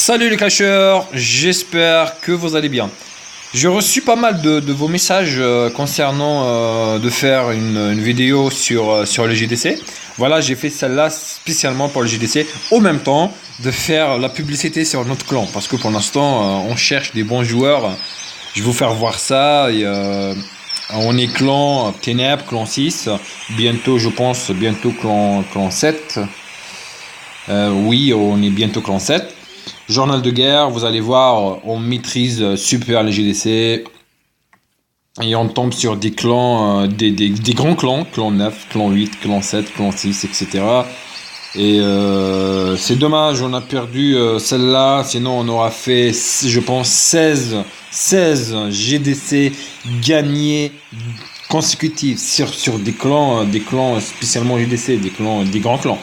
Salut les cacheurs, j'espère que vous allez bien. J'ai reçu pas mal de vos messages concernant de faire une vidéo sur le GDC. Voilà, j'ai fait celle-là spécialement pour le GDC, au même temps de faire la publicité sur notre clan, parce que pour l'instant on cherche des bons joueurs. Je vais vous faire voir ça. On est clan Ténèbres, clan 6, bientôt je pense, bientôt clan 7. Oui, on est bientôt clan 7. Journal de guerre, vous allez voir, on maîtrise super les GDC. Et on tombe sur des clans, des grands clans, clan 9, clan 8, clan 7, clan 6, etc. Et c'est dommage, on a perdu celle-là, sinon on aura fait, je pense, 16 GDC gagnés consécutifs sur des clans spécialement GDC, des grands clans.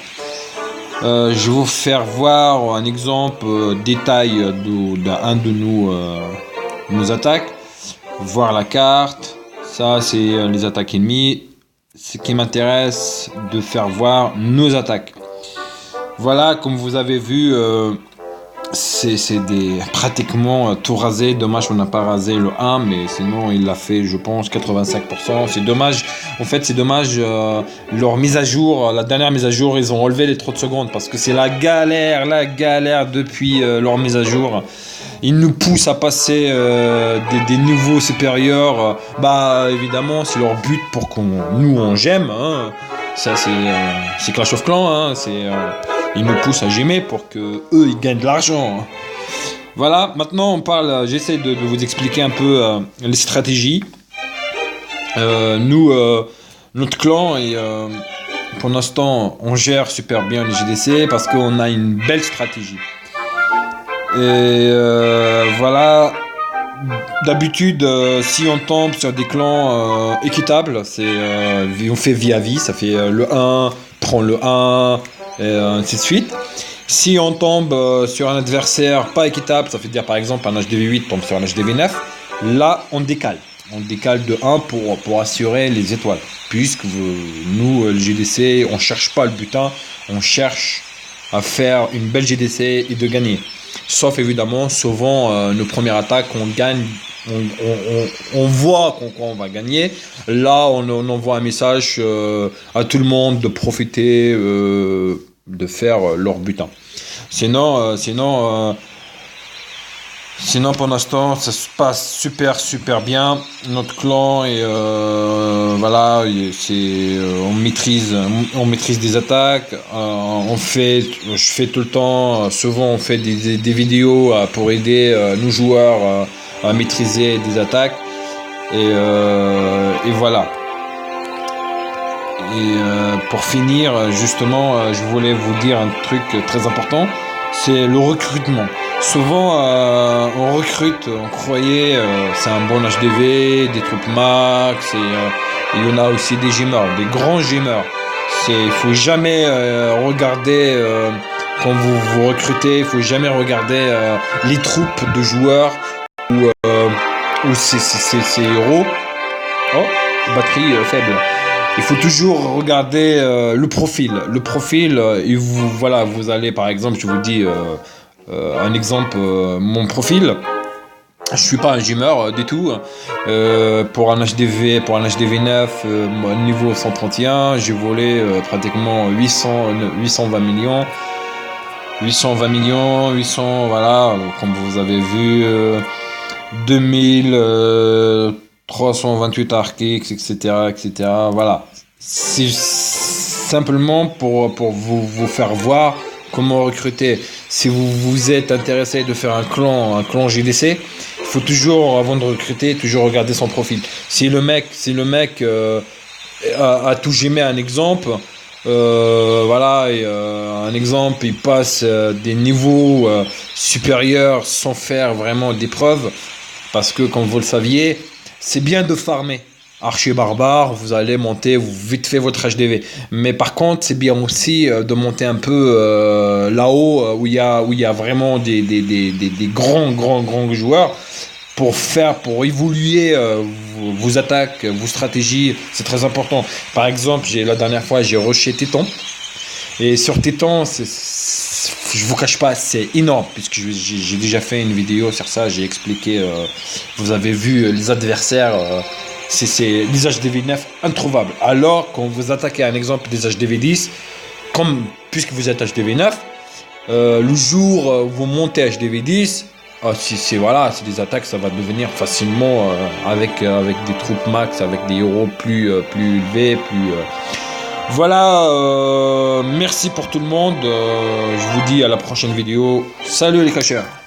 Je vais vous faire voir un exemple détail d'un de nos attaques. Voir la carte. Ça, c'est les attaques ennemies. Ce qui m'intéresse de faire voir nos attaques. Voilà, comme vous avez vu, c'est pratiquement tout rasé. Dommage qu'on n'a pas rasé le 1, mais sinon il l'a fait, je pense, 85%. C'est dommage. En fait, c'est dommage. Leur mise à jour, la dernière mise à jour, ils ont relevé les 30 secondes parce que c'est la galère depuis leur mise à jour. Ils nous poussent à passer des niveaux supérieurs. Évidemment, c'est leur but pour on gemme. Hein. Ça, c'est Clash of Clans. Hein. Ils nous poussent à gemmer pour que eux ils gagnent de l'argent. Voilà, maintenant on parle. J'essaie de vous expliquer un peu les stratégies. Notre clan et pour l'instant on gère super bien les GDC parce qu'on a une belle stratégie. Et voilà. D'habitude, si on tombe sur des clans équitables, on fait vie à vie, ça fait le 1, prend le 1, et ainsi de suite. Si on tombe sur un adversaire pas équitable, ça veut dire par exemple un HDV8 tombe sur un HDV9, là on décale. On décale de 1 pour assurer les étoiles. Puisque nous, le GDC, on cherche pas le butin, on cherche à faire une belle GDC et de gagner. Sauf évidemment, souvent nos premières attaques, on gagne, on voit qu'on va gagner. Là, on envoie un message à tout le monde de profiter, de faire leur butin. Sinon, pour l'instant, ça se passe super bien. Notre clan et voilà, on maîtrise des attaques. Je fais tout le temps. Souvent, on fait des vidéos pour aider nos joueurs à maîtriser des attaques. Et voilà. Et pour finir, justement, je voulais vous dire un truc très important. C'est le recrutement. Souvent, on recrute, on croyait c'est un bon HDV, des troupes max, et il y en a aussi des gemeurs, des grands gemeurs. Il faut jamais regarder, quand vous recrutez, il faut jamais regarder les troupes de joueurs ou ces héros. Oh, batterie faible. Il faut toujours regarder le profil. Le profil, vous allez par exemple, je vous dis un exemple, mon profil. Je suis pas un gemeur du tout. Pour un HDV9, niveau 131, j'ai volé pratiquement 820 millions. 800, voilà, comme vous avez vu, 2328 ARKX, etc. Voilà. C'est simplement pour vous faire voir comment recruter. Si vous êtes intéressé de faire un clan GDC, il faut toujours, avant de recruter, toujours regarder son profil. Si le mec a tout gemé, un exemple, un exemple, il passe des niveaux supérieurs sans faire vraiment d'épreuves, parce que comme vous le saviez, c'est bien de farmer. Archer barbare, vous allez monter vite fait votre HDV. Mais par contre, c'est bien aussi de monter un peu là-haut où il y a vraiment des grands joueurs pour évoluer vos attaques, vos stratégies. C'est très important. Par exemple, la dernière fois, j'ai rushé Téton. Et sur Téton, je vous cache pas, c'est énorme, puisque j'ai déjà fait une vidéo sur ça, j'ai expliqué, vous avez vu les adversaires, c'est des HDV9 introuvables. Alors, quand vous attaquez un exemple des HDV10, comme, puisque vous êtes HDV9, le jour où vous montez HDV10, voilà, c'est des attaques, ça va devenir facilement avec des troupes max, avec des héros plus élevés, voilà, merci pour tout le monde. Je vous dis à la prochaine vidéo. Salut les cacheurs.